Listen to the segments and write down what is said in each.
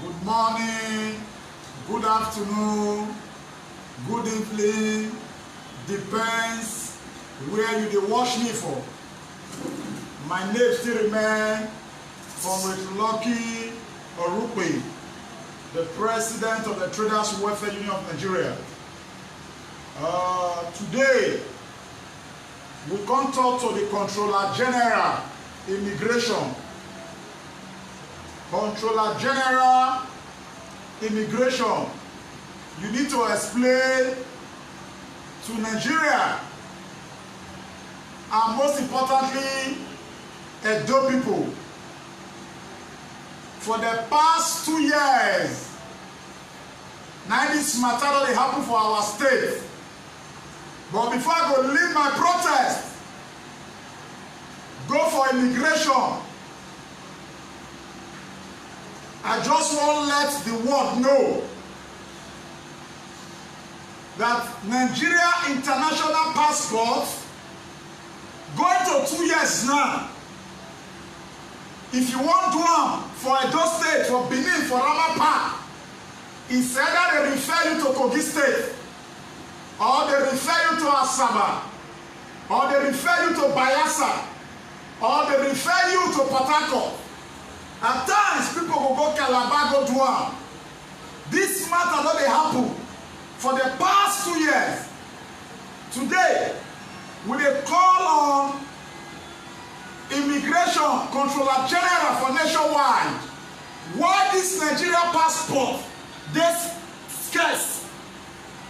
good morning, good afternoon, good evening, depends where you dey watch me for. My name still remain Comrade Lucky Orupe, the President of the Traders Welfare Union of Nigeria. Today, we come talk to the Controller General Immigration. Controller General Immigration, you need to explain to Nigeria and most importantly, Edo people, for the past 2 years, now this matter don happen for our state. But before I go lead my protest, go for immigration, I just want to let the world know that Nigeria international passport going to 2 years now. If you want to do for Edo State, for Benin, for Ramapa, it's either they refer you to Kogi State, or they refer you to Asaba, or they refer you to Bayelsa, or they refer you to Port Harcourt. At times, people will go Calabar, go Duam. This matter no dey happen for the past 2 years. Today, we dey call on Immigration Controller General for nationwide. Why this Nigeria passport dey scarce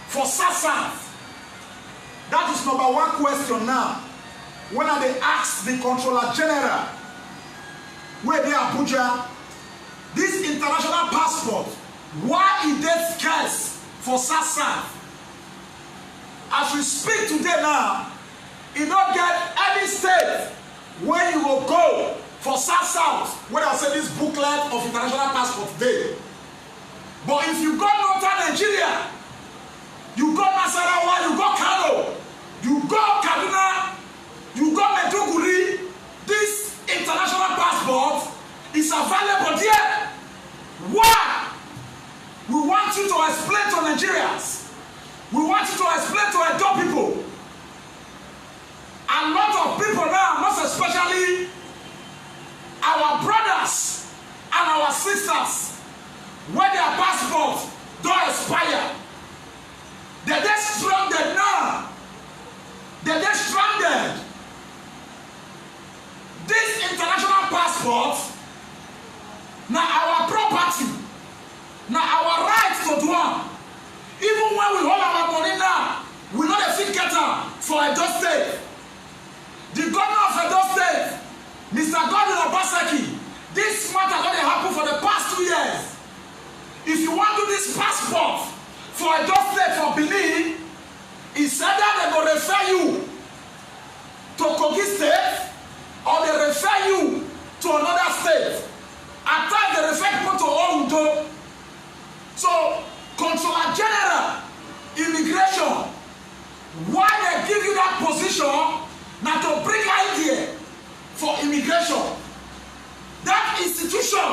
for SASA? That is number one question now. When I dey ask the Controller General, where dey Abuja, this international passport, why e dey scarce for SASA? As we speak today now, e no get any state where you will go for SASA where I say this booklet of international passport dey. But if you go northern Nigeria, you go Nasarawa, you go Kano, you go Kaduna, you go Maiduguri, this international passport is available there. Why? We want you to explain to Nigerians. We want you to explain to Edo people. A lot of people now, most especially our brothers and our sisters, when their passports don't expire, they're just stranded now. They're just stranded. This international passport, now our property, now our right to do it. Even when we hold our money now, we know the fit get am for Edo State. The governor of Edo State, Mr. Godwin Obaseki, this matter don dey happen for the past 2 years. If you want to do this passport for Edo State, for Benin, it's either they go refer you to Kogi State or they refer you to another state. At times they refer people to Ondo. So, Controller General Immigration, why they give you that position now to bring idea for immigration? That institution,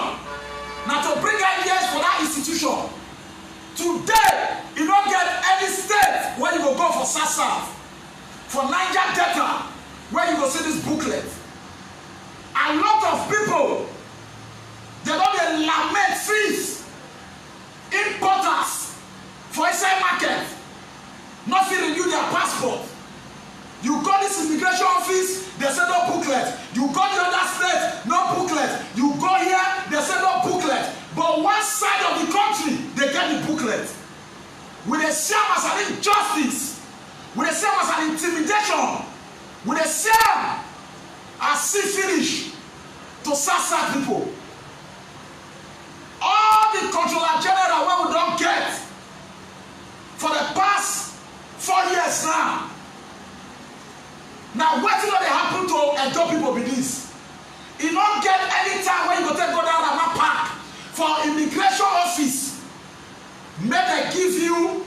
now to bring ideas for that institution. Today, you don't get any state where you will go for SASA, for Niger Delta, where you will see this booklet. A lot of people, they don't lament fees, importers for inside market, not to renew their passport. You go this immigration office, they say no booklet. You go the other state, no booklet. You go here, they say no booklet. But one side of the country, they get the booklet. With a shame as an injustice, with a shame as an intimidation, with a shame as see finish to SASA people. All the Controller General where we don't get for the past 4 years now. Now, what is going to happen to Edo people with this? You don't get any time when you go down Rama Park for immigration office. May they give you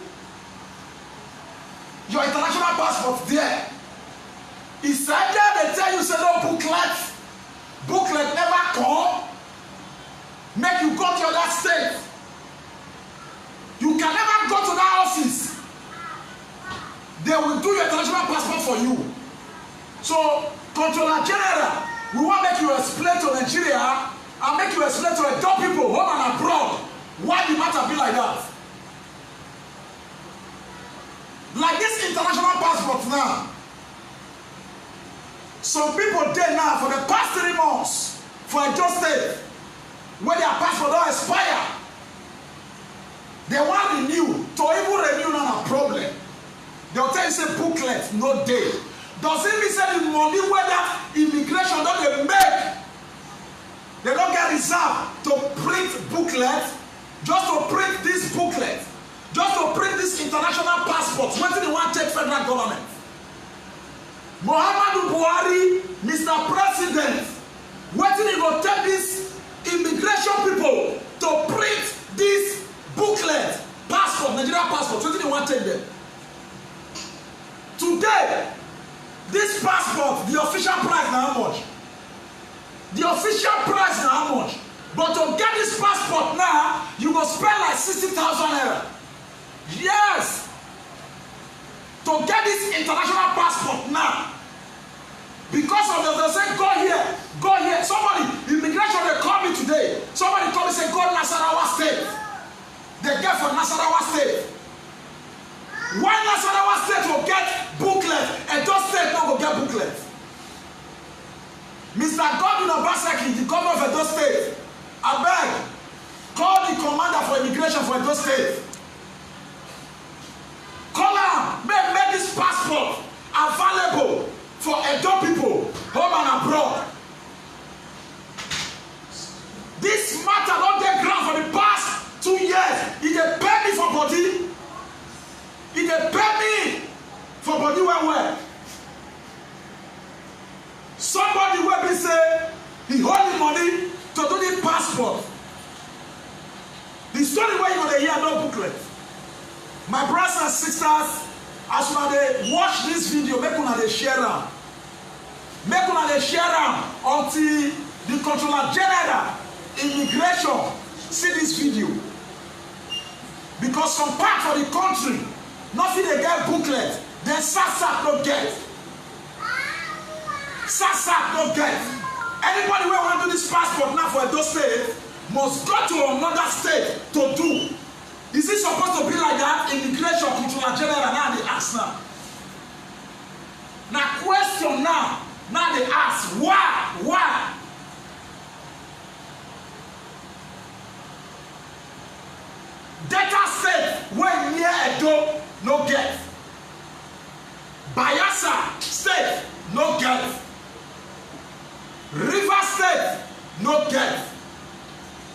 your international passport there. It's either they tell you say no booklet never come, make you you go to that state. You can never go to that office. They will do your international passport for you. So, Controller General, we want to make you explain to Nigeria and make you explain to adult people, home and abroad, why the matter be like that. Like this international passport now. Some people there now for the past 3 months for a just state where their passport don't expire. They want renew. To even renew not a problem. They'll tell you say booklet, no day. Does it mean say the money where that immigration don't they make? They don't get reserved to print booklet, just to print this booklet, just to print this international passport. What do they want to take federal government? Muhammadu Buhari, Mr. President, what do they go take these immigration people to print this booklet, passport, Nigerian passport? What do they want to take them? Today, this passport, the official price now how much? The official price now how much? But to get this passport now, you go spend like 60,000 naira. Yes. To get this international passport now, because of the they say go here, go here. Somebody, immigration, they call me today. Somebody told me say go Nasarawa State. They get for Nasarawa State. Why Nasarawa State will get booklet and those states not will get booklet? Mr. Godwin Obaseki, the governor of Edo State, I beg, call the commander for immigration for Edo State. Call him, make this passport available for Edo people, home and abroad. This matter don't take ground for the past 2 years. He dey pay me for body. He dey pay me for body well. Somebody will be say he hold the money to do the passport. The story where you go hear no booklet. My brothers and sisters, as una dey watch this video, make una dey share am. Make una dey share am until the Controller General Immigration see this video. Because some part for the country, nothing they get booklet, then SASAC no get. SASAC no get. Anybody who want to do this passport now for Edo State must go to another state to do. Is it supposed to be like that? Immigration Controller General now they ask now. Now question now they ask why? Delta State where near Edo no get. Bayelsa State no get. River State no get.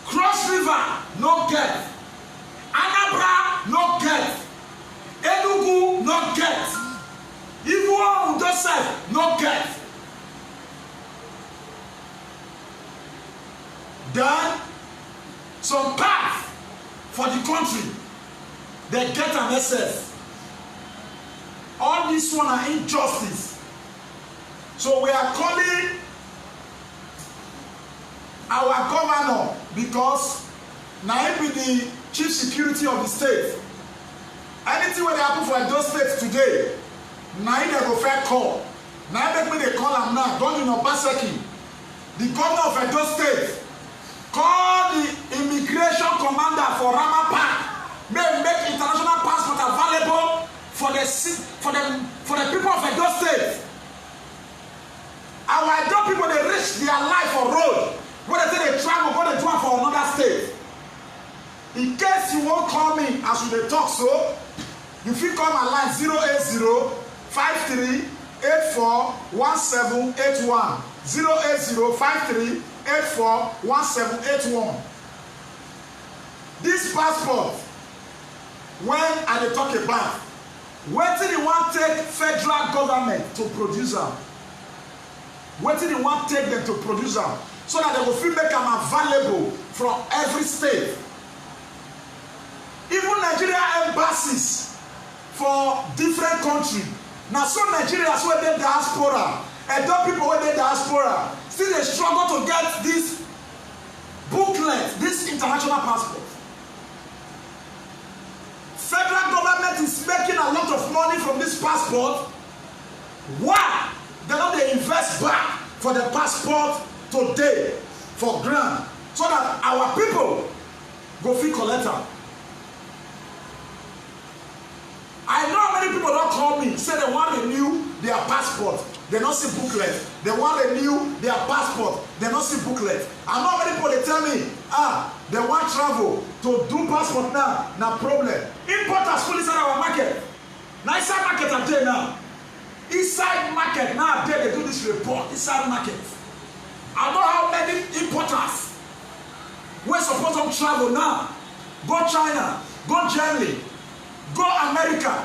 Cross River no get. Anambra no get. Enugu no get. Igbo Udo State no get. Then some part for the country they get an SS. All this one are injustice. So we are calling our governor, because now he be the chief security of the state. Anything when they happen for Edo State today, now they go fair call. Now make me they call him now. Godwin Obaseki, the governor of Edo State, call the immigration commander for Rama Park. Make international passport available for the people of Edo State. Our Edo people they risk their life for road. When they say they travel, go they travel for another state. In case you won't call me as we dey talk so, you fit call my line 080-5384-1781. 080-5384-1781. This passport, when I dey talk about, wetin dey wan take federal government to produce am? Wetin dey wan take them to produce am? So that they will fit make am available from every state. Even Nigeria embassies for different countries. Now some Nigerians wey dey diaspora, Edo people wey dey diaspora, still dey struggle to get this booklet booklet, this international passport. Federal government is making a lot of money from this passport. Why? They don't invest back for the passport today for grant, so that our people go fit collect am. I know how many people don't call me, say they want to renew their passport, they don't see booklet. They want to renew their passport, they don't see booklet. I know how many people they tell me, they want travel to do passport now, no problem. Importers full inside our market. Now inside market are there now. Inside market now they do this report, inside market. I know how many importers we're supposed to travel now. Go China, go Germany, go America,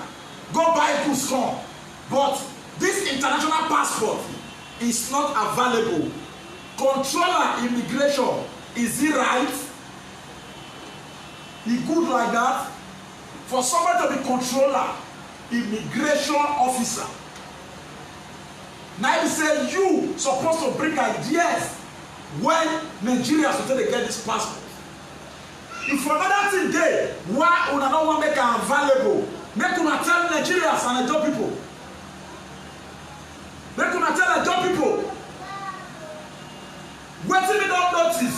go buy goods come. But this international passport is not available. Controller immigration, is it right? It good like that? For somebody to be controller immigration officer, now you say you supposed to bring ideas when Nigerians will they get this passport. If another thing there, why una don't want to make it available? Make una tell Nigerians and the job people. Make una tell the job people. Wetin me don notice?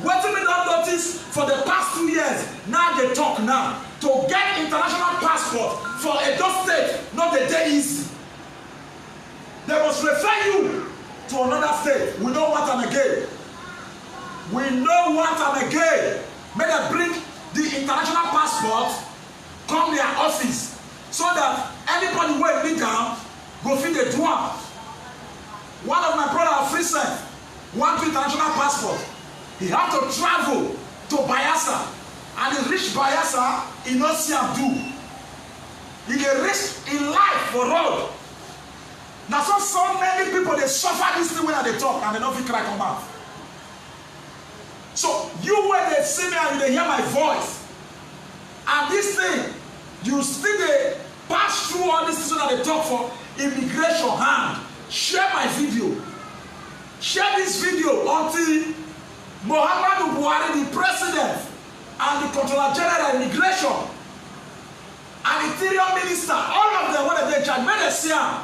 Wetin me don notice for the past 2 years? Now they talk now to get international passport for Edo State, not the day easy. They must refer you to another state. We don't want them again. We don't want them again. May they bring the international passport, come their office, so that anybody who need down go fit the drum. One of my brother Friesen want international passport. He have to travel to Bayelsa, and he reach Bayelsa, he no see am do. He dey risk in life for road. Now so many people they suffer this thing when they talk and they don't fit cry come out. So you when they see me and you they hear my voice, and this thing you still they pass through all this thing that they talk for immigration hand. Share my video. Share this video until Muhammadu Buhari, the president, and the Controller General Immigration, and Interior Minister, all of them when they charge, when they see them,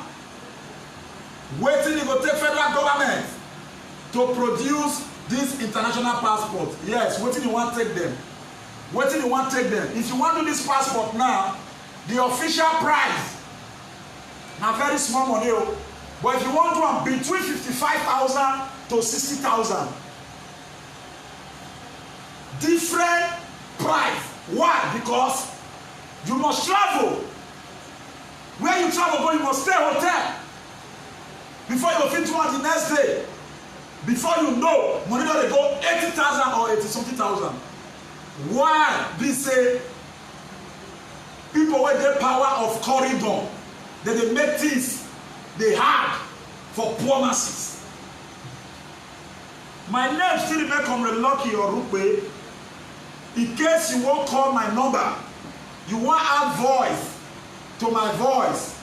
waiting to go take federal government to produce this international passport. Yes, waiting you want to take them. Waiting you want to take them. If you want to do this passport now, the official price, now very small money. But if you want one between 55,000 to 60,000, different price. Why? Because you must travel. Where you travel, you must stay hotel before you fit to the next day. Before you know, money don't go 80,000 or 80-something,000. Why? They say people with the power of corridor, that they make things they hard for poor masses. My name still remain Comrade Lucky or Rupe. In case you won't call my number, you want add voice to my voice,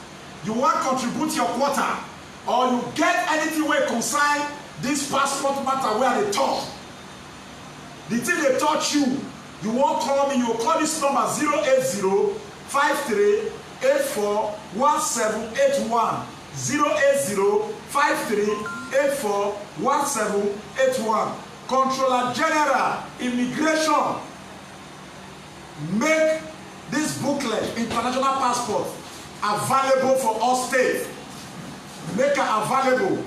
you want contribute your quota, or you get anything where concern this passport matter where they talk. The thing they touch you, you won't call me, you will call this number 080-5384-1781. 080-5384-1781. Controller General Immigration, make this booklet, international passport, available for all states. Make it available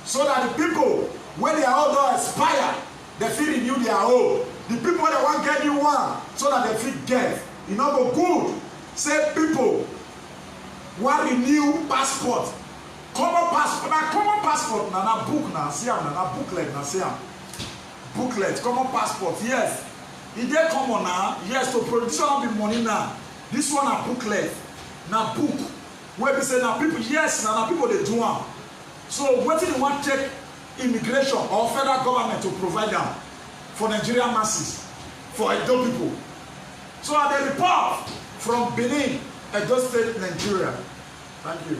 so that the people, when their own don't expire, they feel renew their own. The people that want get new one, so that they feel get. You know, go good. Say people want renew passport. Common passport, na book na see am, na booklet na see am. Booklet, common passport, yes. It dey common now, yes, to produce one be money now. This one na booklet, na book. Where we say na people, yes, na people they do am. So wetin you want take immigration or federal government to provide them for Nigerian masses, for Edo people. So I dey report from Benin, Edo State, Nigeria. Thank you.